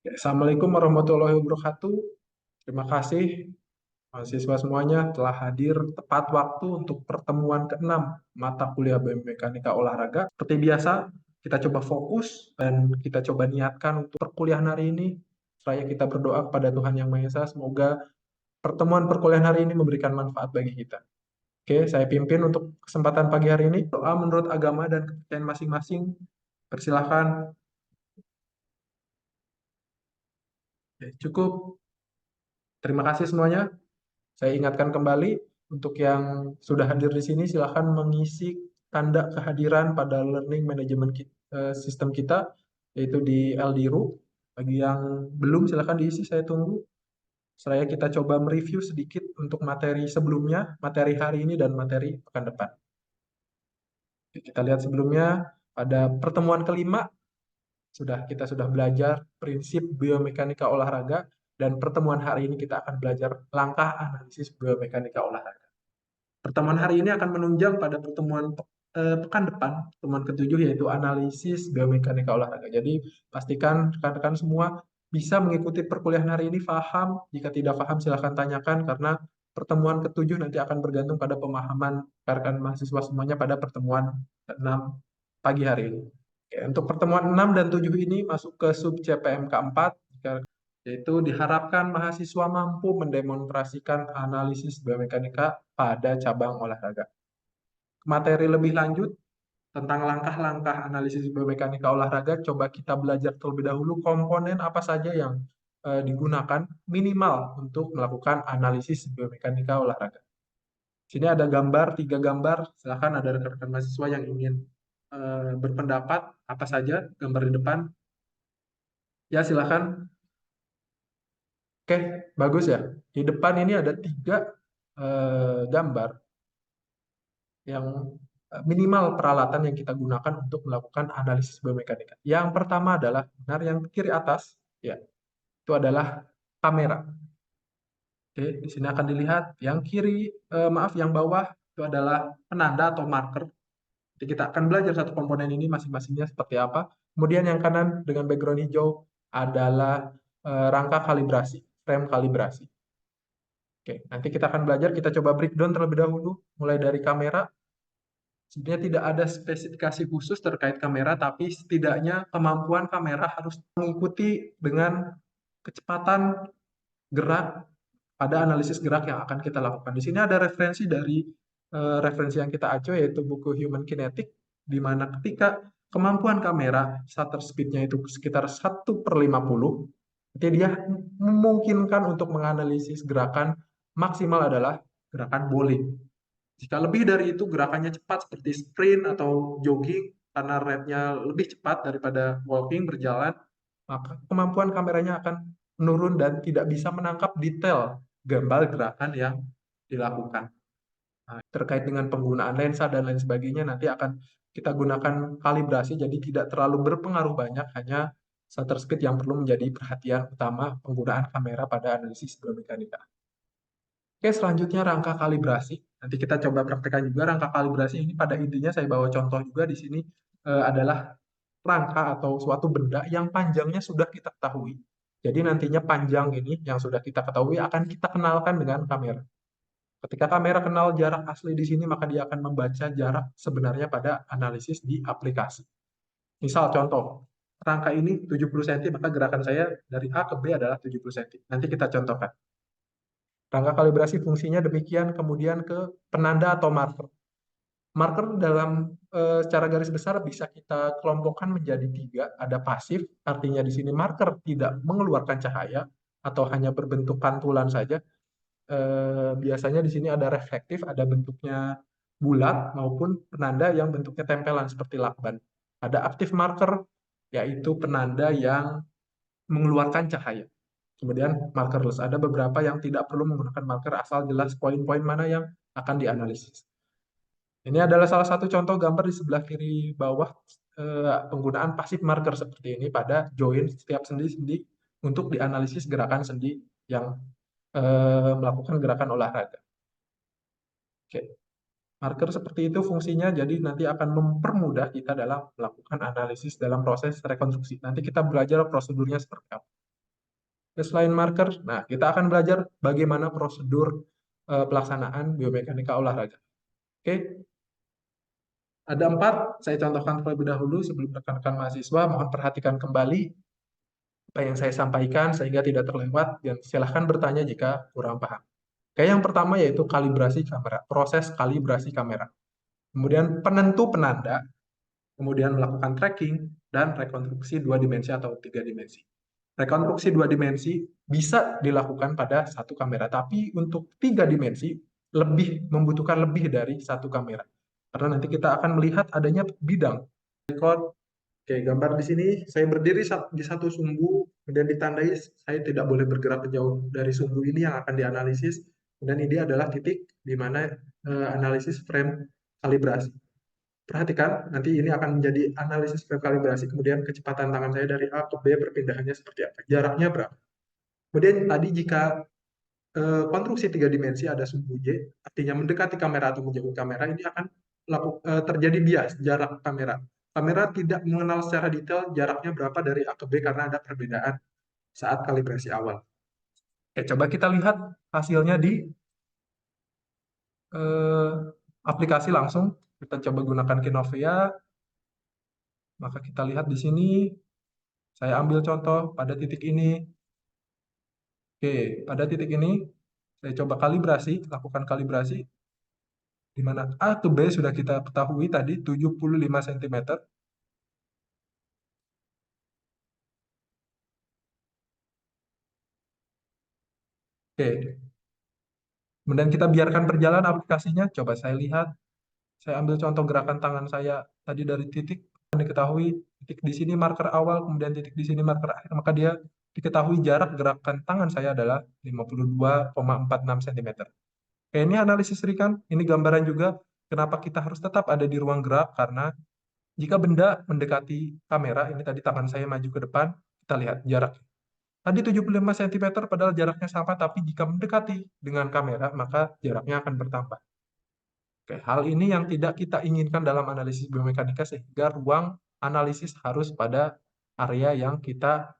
Ya, Assalamualaikum warahmatullahi wabarakatuh. Terima kasih mahasiswa semuanya telah hadir tepat waktu untuk pertemuan ke-6 mata kuliah biomekanika olahraga. Seperti biasa, kita coba fokus dan kita coba niatkan untuk perkuliahan hari ini. Seraya kita berdoa kepada Tuhan Yang Maha Esa, semoga pertemuan perkuliahan hari ini memberikan manfaat bagi kita. Oke, saya pimpin untuk kesempatan pagi hari ini. Doa menurut agama dan kepercayaan masing-masing. Persilahkan. Oke, cukup. Terima kasih semuanya. Saya ingatkan kembali untuk yang sudah hadir di sini silakan mengisi tanda kehadiran pada learning management sistem kita yaitu di LDRU. Bagi yang belum silakan diisi, saya tunggu. Seraya kita coba mereview sedikit untuk materi sebelumnya, materi hari ini dan materi pekan depan. Kita lihat sebelumnya pada pertemuan kelima kita sudah belajar prinsip biomekanika olahraga dan pertemuan hari ini kita akan belajar langkah analisis biomekanika olahraga. Pertemuan hari ini akan menunjang pada pertemuan pekan depan, pertemuan ketujuh yaitu analisis biomekanika olahraga. Jadi pastikan rekan-rekan semua bisa mengikuti perkuliahan hari ini paham. Jika tidak paham silahkan tanyakan karena pertemuan ketujuh nanti akan bergantung pada pemahaman rekan mahasiswa semuanya pada pertemuan ke-6 pagi hari ini. Oke, untuk pertemuan 6 dan 7 ini masuk ke sub CPMK 4, yaitu diharapkan mahasiswa mampu mendemonstrasikan analisis biomekanika pada cabang olahraga. Materi lebih lanjut tentang langkah-langkah analisis biomekanika olahraga, coba kita belajar terlebih dahulu komponen apa saja yang digunakan minimal untuk melakukan analisis biomekanika olahraga. Sini ada gambar, 3 gambar, silahkan ada rekan-rekan mahasiswa yang ingin berpendapat apa saja gambar di depan. Ya silahkan. Oke, bagus ya. Di depan ini ada 3 gambar yang minimal peralatan yang kita gunakan untuk melakukan analisis biomekanika. Yang pertama adalah, benar yang kiri atas, ya, itu adalah kamera. Oke, di sini akan dilihat yang kiri, maaf, yang bawah itu adalah penanda atau marker. Jadi kita akan belajar satu komponen ini masing-masingnya seperti apa. Kemudian yang kanan dengan background hijau adalah rangka kalibrasi, frame kalibrasi. Oke, nanti kita akan belajar, kita coba breakdown terlebih dahulu, mulai dari kamera. Sebenarnya tidak ada spesifikasi khusus terkait kamera, tapi setidaknya kemampuan kamera harus mengikuti dengan kecepatan gerak pada analisis gerak yang akan kita lakukan. Di sini ada referensi dari referensi yang kita acu, yaitu buku Human Kinetic, di mana ketika kemampuan kamera shutter speed-nya itu sekitar 1/50, jadi dia memungkinkan untuk menganalisis gerakan maksimal adalah gerakan bowling. Jika lebih dari itu gerakannya cepat seperti sprint atau jogging karena rate-nya lebih cepat daripada walking berjalan, maka kemampuan kameranya akan menurun dan tidak bisa menangkap detail gambar gerakan yang dilakukan. Nah, terkait dengan penggunaan lensa dan lain sebagainya nanti akan kita gunakan kalibrasi, jadi tidak terlalu berpengaruh banyak, hanya shutter speed yang perlu menjadi perhatian utama penggunaan kamera pada analisis biomekanika. Oke, selanjutnya rangka kalibrasi. Nanti kita coba praktekkan juga rangka kalibrasi ini. Pada intinya saya bawa contoh juga di sini adalah rangka atau suatu benda yang panjangnya sudah kita ketahui. Jadi nantinya panjang ini yang sudah kita ketahui akan kita kenalkan dengan kamera. Ketika kamera kenal jarak asli di sini, maka dia akan membaca jarak sebenarnya pada analisis di aplikasi. Misal contoh, rangka ini 70 cm, maka gerakan saya dari A ke B adalah 70 cm. Nanti kita contohkan. Rangka kalibrasi fungsinya demikian, kemudian ke penanda atau marker. Marker dalam secara garis besar bisa kita kelompokkan menjadi 3. Ada pasif, artinya di sini marker tidak mengeluarkan cahaya atau hanya berbentuk pantulan saja. Biasanya di sini ada reflektif, ada bentuknya bulat maupun penanda yang bentuknya tempelan seperti lakban. Ada aktif marker, yaitu penanda yang mengeluarkan cahaya. Kemudian markerless, ada beberapa yang tidak perlu menggunakan marker asal jelas poin-poin mana yang akan dianalisis. Ini adalah salah satu contoh gambar di sebelah kiri bawah penggunaan pasif marker seperti ini pada join setiap sendi-sendi untuk dianalisis gerakan sendi yang melakukan gerakan olahraga. Oke. Marker seperti itu fungsinya, jadi nanti akan mempermudah kita dalam melakukan analisis dalam proses rekonstruksi. Nanti kita belajar prosedurnya seperti apa. Baseline marker. Nah, kita akan belajar bagaimana prosedur pelaksanaan biomekanika olahraga. Oke, ada 4. Saya contohkan terlebih dahulu sebelum rekan-rekan mahasiswa. Mohon perhatikan kembali apa yang saya sampaikan sehingga tidak terlewat dan silahkan bertanya jika kurang paham. Oke, yang pertama yaitu kalibrasi kamera, proses kalibrasi kamera. Kemudian penentu penanda, kemudian melakukan tracking, dan rekonstruksi 2 dimensi atau 3 dimensi. Rekonstruksi 2 dimensi bisa dilakukan pada satu kamera, tapi untuk 3 dimensi membutuhkan lebih dari satu kamera. Karena nanti kita akan melihat adanya bidang. Oke, gambar di sini saya berdiri di satu sumbu, kemudian ditandai saya tidak boleh bergerak jauh dari sumbu ini yang akan dianalisis. Dan ini adalah titik di mana analisis frame kalibrasi. Perhatikan, nanti ini akan menjadi analisis frame kalibrasi, kemudian kecepatan tangan saya dari A ke B perpindahannya seperti apa, jaraknya berapa. Kemudian tadi jika konstruksi 3 dimensi ada sumbu Y, artinya mendekati kamera atau menjauhi kamera, ini akan terjadi bias jarak kamera. Kamera tidak mengenal secara detail jaraknya berapa dari A ke B karena ada perbedaan saat kalibrasi awal. Oke, coba kita lihat hasilnya di eh, aplikasi langsung. Kita coba gunakan Kinovia. Maka kita lihat di sini, saya ambil contoh pada titik ini. Oke, pada titik ini saya coba kalibrasi, lakukan kalibrasi, di mana A ke B sudah kita ketahui tadi 75 cm. Oke, kemudian kita biarkan berjalan aplikasinya. Coba saya lihat, saya ambil contoh gerakan tangan saya tadi dari titik, diketahui titik di sini marker awal, kemudian titik di sini marker akhir, maka dia diketahui jarak gerakan tangan saya adalah 52,46 cm. Oke, ini analisis ringan, ini gambaran juga kenapa kita harus tetap ada di ruang gerak, karena jika benda mendekati kamera, ini tadi tangan saya maju ke depan, kita lihat jarak. Tadi 75 cm padahal jaraknya sama, tapi jika mendekati dengan kamera, maka jaraknya akan bertambah. Oke, hal ini yang tidak kita inginkan dalam analisis biomekanika, sehingga ruang analisis harus pada area yang kita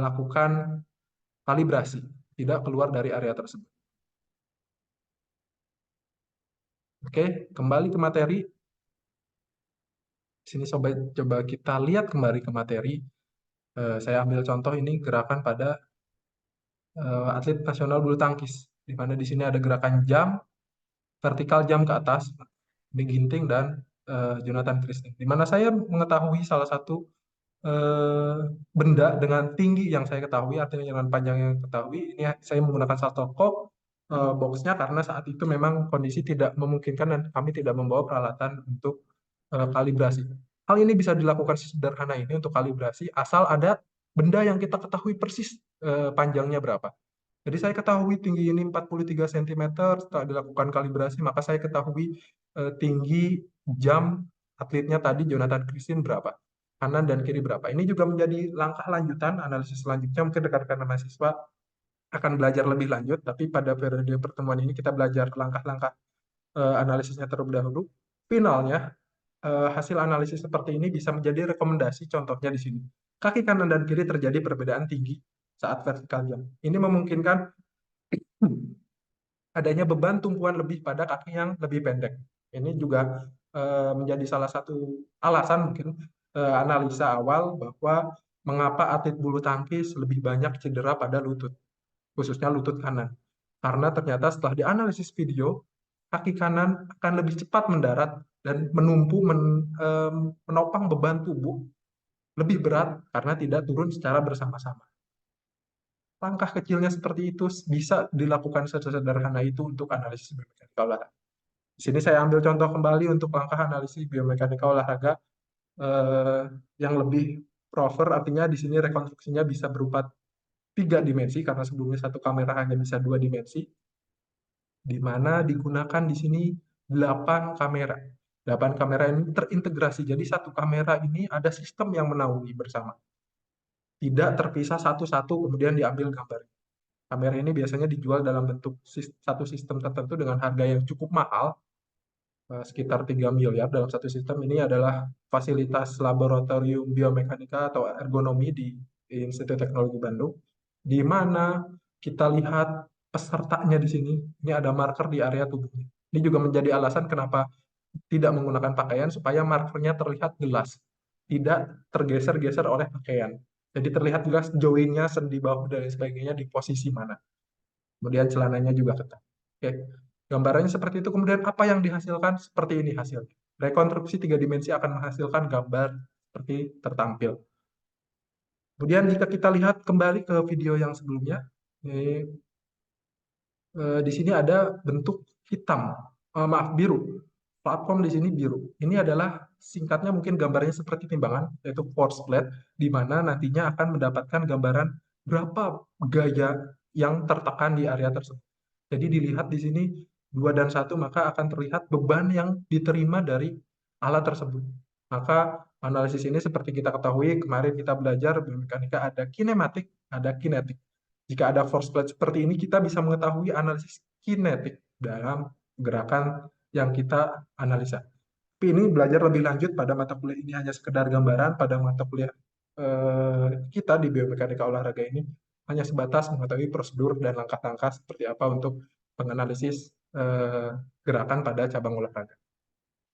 lakukan kalibrasi, tidak keluar dari area tersebut. Oke, kembali ke materi. Sini coba kita lihat kembali ke materi. Saya ambil contoh ini gerakan pada atlet nasional bulu tangkis, di mana di sini ada gerakan jam, vertikal jam ke atas, ini Ginting dan Jonathan Christie. Di mana saya mengetahui salah satu benda dengan tinggi yang saya ketahui, artinya dengan panjang yang ketahui, ini saya menggunakan shuttlecock boxnya karena saat itu memang kondisi tidak memungkinkan dan kami tidak membawa peralatan untuk kalibrasi. Hal ini bisa dilakukan sesederhana ini untuk kalibrasi asal ada benda yang kita ketahui persis panjangnya berapa. Jadi saya ketahui tinggi ini 43 cm, setelah dilakukan kalibrasi maka saya ketahui tinggi jam atletnya tadi Jonathan Christine berapa, kanan dan kiri berapa. Ini juga menjadi langkah lanjutan, analisis selanjutnya mungkin rekan-rekan mahasiswa akan belajar lebih lanjut, tapi pada periode pertemuan ini kita belajar langkah-langkah analisisnya terlebih dahulu. Finalnya, hasil analisis seperti ini bisa menjadi rekomendasi, contohnya di sini. Kaki kanan dan kiri terjadi perbedaan tinggi saat vertikal jam. Ini memungkinkan adanya beban tumpuan lebih pada kaki yang lebih pendek. Ini juga menjadi salah satu alasan mungkin analisa awal bahwa mengapa atlet bulu tangkis lebih banyak cedera pada lutut, khususnya lutut kanan. Karena ternyata setelah dianalisis video, kaki kanan akan lebih cepat mendarat dan menopang beban tubuh lebih berat karena tidak turun secara bersama-sama. Langkah kecilnya seperti itu bisa dilakukan sesederhana itu untuk analisis biomekanika olahraga. Di sini saya ambil contoh kembali untuk langkah analisis biomekanika olahraga yang lebih proper, artinya di sini rekonstruksinya bisa berupa 3 dimensi karena sebelumnya satu kamera hanya bisa 2 dimensi, di mana digunakan di sini 8 kamera. 8 kamera ini terintegrasi, jadi satu kamera ini ada sistem yang menaungi bersama. Tidak terpisah satu-satu kemudian diambil gambar. Kamera ini biasanya dijual dalam bentuk satu sistem tertentu dengan harga yang cukup mahal, sekitar 3 miliar dalam satu sistem. Ini adalah fasilitas laboratorium biomekanika atau ergonomi di Institut Teknologi Bandung. di mana kita lihat pesertanya di sini. Ini ada marker di area tubuhnya. Ini juga menjadi alasan kenapa tidak menggunakan pakaian supaya markernya terlihat jelas, tidak tergeser-geser oleh pakaian. Jadi terlihat jelas joinnya, sendi bahu dan sebagainya di posisi mana. Kemudian celananya juga ketat. Oke, gambarannya seperti itu. Kemudian apa yang dihasilkan? Seperti ini hasilnya. Rekonstruksi tiga dimensi akan menghasilkan gambar seperti tertampil. Kemudian jika kita lihat kembali ke video yang sebelumnya, ini, di sini ada bentuk hitam, maaf biru. Platform di sini biru. Ini adalah singkatnya mungkin gambarnya seperti timbangan, yaitu force plate, di mana nantinya akan mendapatkan gambaran berapa gaya yang tertekan di area tersebut. Jadi dilihat di sini 2 dan 1, maka akan terlihat beban yang diterima dari alat tersebut. Maka analisis ini seperti kita ketahui, kemarin kita belajar biomekanika ada kinematik, ada kinetik. Jika ada force plate seperti ini, kita bisa mengetahui analisis kinetik dalam gerakan yang kita analisa. Tapi ini belajar lebih lanjut pada mata kuliah ini hanya sekedar gambaran, pada mata kuliah kita di biomekanika olahraga ini hanya sebatas mengetahui prosedur dan langkah-langkah seperti apa untuk menganalisis gerakan pada cabang olahraga.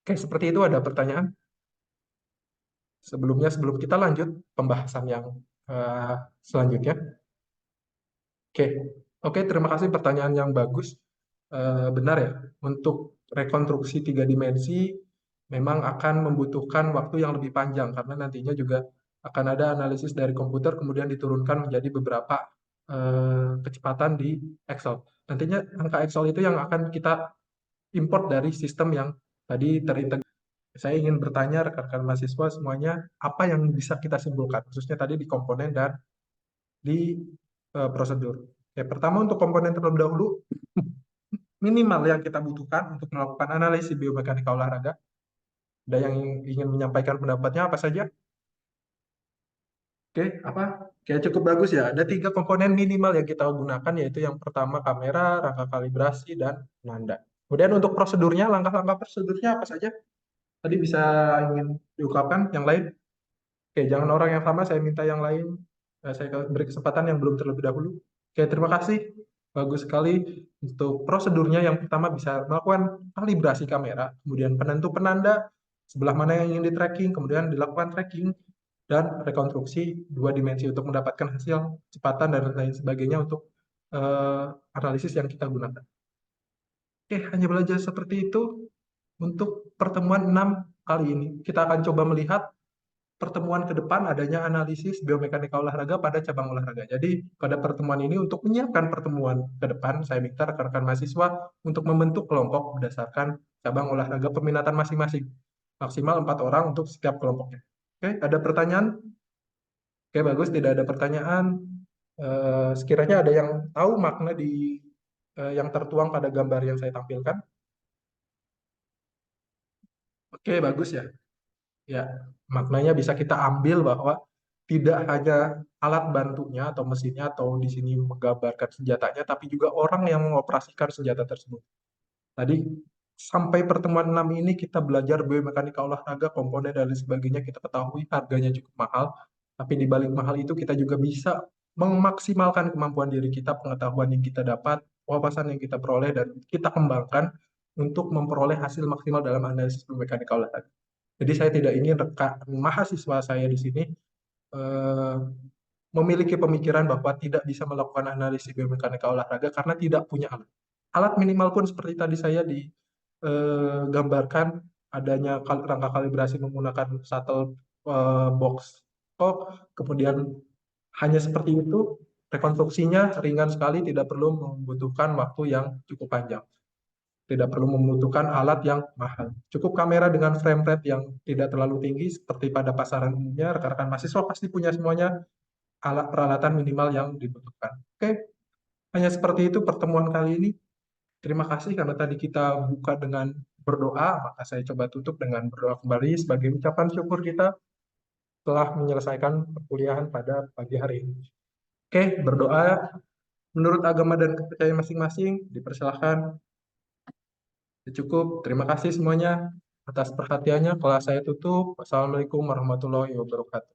Oke, seperti itu. Ada pertanyaan? Sebelum kita lanjut pembahasan yang selanjutnya. Oke, oke, terima kasih pertanyaan yang bagus. Benar ya, untuk rekonstruksi tiga dimensi memang akan membutuhkan waktu yang lebih panjang karena nantinya juga akan ada analisis dari komputer kemudian diturunkan menjadi beberapa kecepatan di Excel. Nantinya angka Excel itu yang akan kita import dari sistem yang tadi terintegrasi. Saya ingin bertanya rekan-rekan mahasiswa semuanya, apa yang bisa kita simpulkan, khususnya tadi di komponen dan di prosedur. Oke, pertama untuk komponen terlebih dahulu, minimal yang kita butuhkan untuk melakukan analisis biomekanika olahraga. Ada yang ingin menyampaikan pendapatnya apa saja? Oke, apa? Oke, cukup bagus ya. Ada 3 komponen minimal yang kita gunakan, yaitu yang pertama kamera, rangka kalibrasi, dan penanda. Kemudian untuk prosedurnya, langkah-langkah prosedurnya apa saja? Tadi bisa ingin diungkapkan yang lain? Oke, jangan orang yang sama, saya minta yang lain. Saya beri kesempatan yang belum terlebih dahulu. Oke, terima kasih. Bagus sekali. Untuk prosedurnya, yang pertama bisa melakukan kalibrasi kamera, kemudian penentu penanda, sebelah mana yang ingin di-tracking, kemudian dilakukan tracking, dan rekonstruksi 2 dimensi untuk mendapatkan hasil kecepatan dan lain sebagainya untuk analisis yang kita gunakan. Oke, hanya belajar seperti itu untuk pertemuan 6 kali ini. Kita akan coba melihat pertemuan ke depan adanya analisis biomekanika olahraga pada cabang olahraga. Jadi pada pertemuan ini untuk menyiapkan pertemuan ke depan, saya minta rekan-rekan mahasiswa untuk membentuk kelompok berdasarkan cabang olahraga peminatan masing-masing. Maksimal 4 orang untuk setiap kelompoknya. Oke, ada pertanyaan? Oke, bagus. Tidak ada pertanyaan. Sekiranya ada yang tahu makna di yang tertuang pada gambar yang saya tampilkan. Oke, bagus ya. Ya, maknanya bisa kita ambil bahwa tidak hanya alat bantunya atau mesinnya atau di sini menggambarkan senjatanya, tapi juga orang yang mengoperasikan senjata tersebut. Tadi sampai pertemuan 6 ini kita belajar biomekanika olahraga, komponen dan lain sebagainya, kita ketahui harganya cukup mahal, tapi di balik mahal itu kita juga bisa memaksimalkan kemampuan diri kita, pengetahuan yang kita dapat, wawasan yang kita peroleh dan kita kembangkan untuk memperoleh hasil maksimal dalam analisis biomekanika olahraga. Jadi saya tidak ingin rekan mahasiswa saya di sini eh, memiliki pemikiran bahwa tidak bisa melakukan analisis biomekanika olahraga karena tidak punya alat. Alat minimal pun seperti tadi saya digambarkan adanya rangka kalibrasi menggunakan shuttle box. Oh, kemudian hanya seperti itu, rekonstruksinya ringan sekali, tidak perlu membutuhkan waktu yang cukup panjang. Tidak perlu membutuhkan alat yang mahal. Cukup kamera dengan frame rate yang tidak terlalu tinggi, seperti pada pasaran umumnya, rekan-rekan mahasiswa pasti punya semuanya alat peralatan minimal yang dibutuhkan. Oke, hanya seperti itu pertemuan kali ini. Terima kasih karena tadi kita buka dengan berdoa, maka saya coba tutup dengan berdoa kembali sebagai ucapan syukur kita telah menyelesaikan perkuliahan pada pagi hari ini. Oke, berdoa menurut agama dan kepercayaan masing-masing, dipersilahkan. Cukup, terima kasih semuanya atas perhatiannya. Kelas saya tutup. Wassalamualaikum warahmatullahi wabarakatuh.